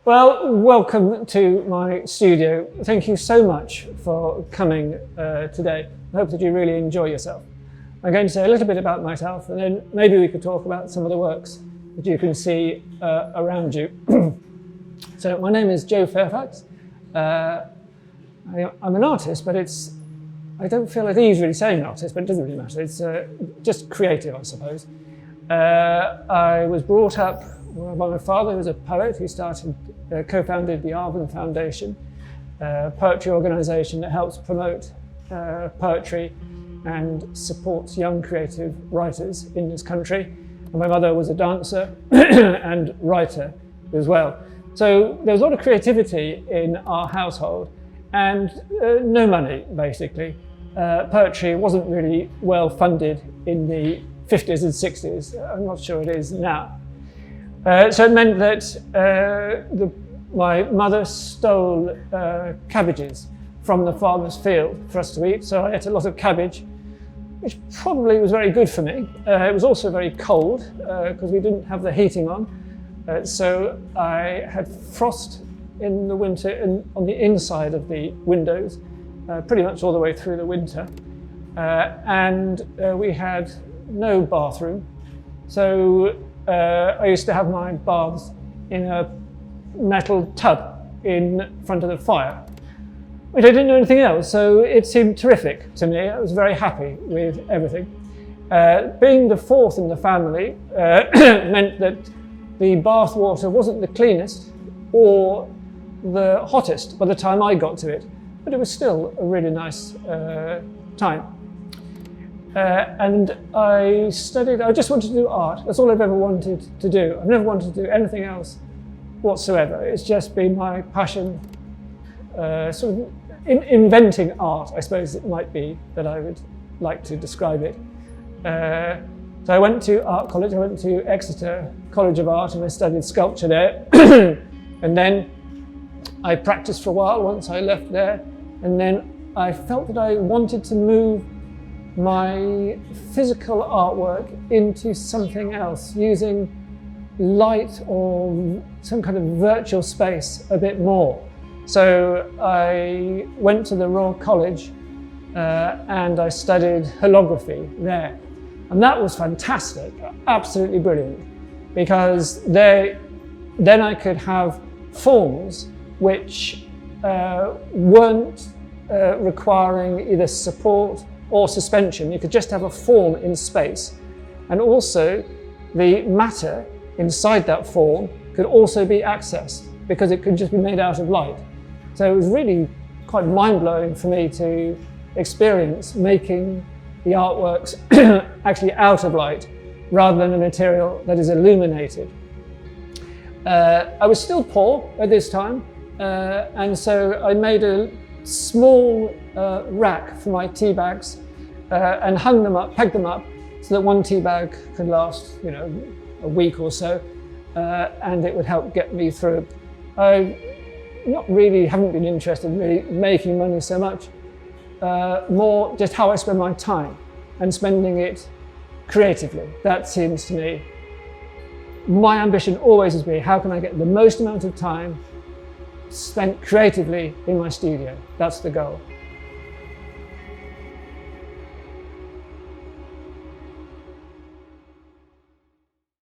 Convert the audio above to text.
Well, welcome to my studio. Thank you so much for coming today. I hope that you really enjoy yourself. I'm going to say a little bit about myself, and then maybe we could talk about some of the works that you can see around you. So my name is Joe Fairfax. I'm an artist, but I don't feel at ease really saying artist, but it doesn't really matter. It's just creative, I suppose. I was brought up by my father, who was a poet, who co-founded the Arvin Foundation, a poetry organisation that helps promote poetry and supports young creative writers in this country. And my mother was a dancer and writer as well. So there was a lot of creativity in our household and no money, basically. Poetry wasn't really well funded in the 50s and 60s. I'm not sure it is now. So it meant that my mother stole cabbages from the farmer's field for us to eat. So I ate a lot of cabbage, which probably was very good for me. It was also very cold because we didn't have the heating on. So I had frost in the winter on the inside of the windows, pretty much all the way through the winter. And we had no bathroom. So I used to have my baths in a metal tub in front of the fire, which I didn't know anything else, so it seemed terrific to me. I was very happy with everything. Being the fourth in the family meant that the bath water wasn't the cleanest or the hottest by the time I got to it, but it was still a really nice time. And I just wanted to do art. That's all I've ever wanted to do. I've never wanted to do anything else whatsoever. It's just been my passion, sort of inventing art, I suppose it might be that I would like to describe it. So I went to art college. I went to Exeter College of Art and I studied sculpture there. And then I practiced for a while once I left there. And then I felt that I wanted to move my physical artwork into something else, using light or some kind of virtual space a bit more. So I went to the Royal College and I studied holography there. And that was fantastic, absolutely brilliant, because then I could have forms which weren't requiring either support or suspension. You could just have a form in space. And also the matter inside that form could also be accessed because it could just be made out of light. So it was really quite mind-blowing for me to experience making the artworks actually out of light rather than a material that is illuminated. I was still poor at this time, and so I made a small rack for my tea bags and hung them up, pegged them up, so that one tea bag could last, a week or so, and it would help get me through. I haven't been interested in really making money so much, more just how I spend my time and spending it creatively. That seems to me, my ambition always has been, how can I get the most amount of time spent creatively in my studio? That's the goal.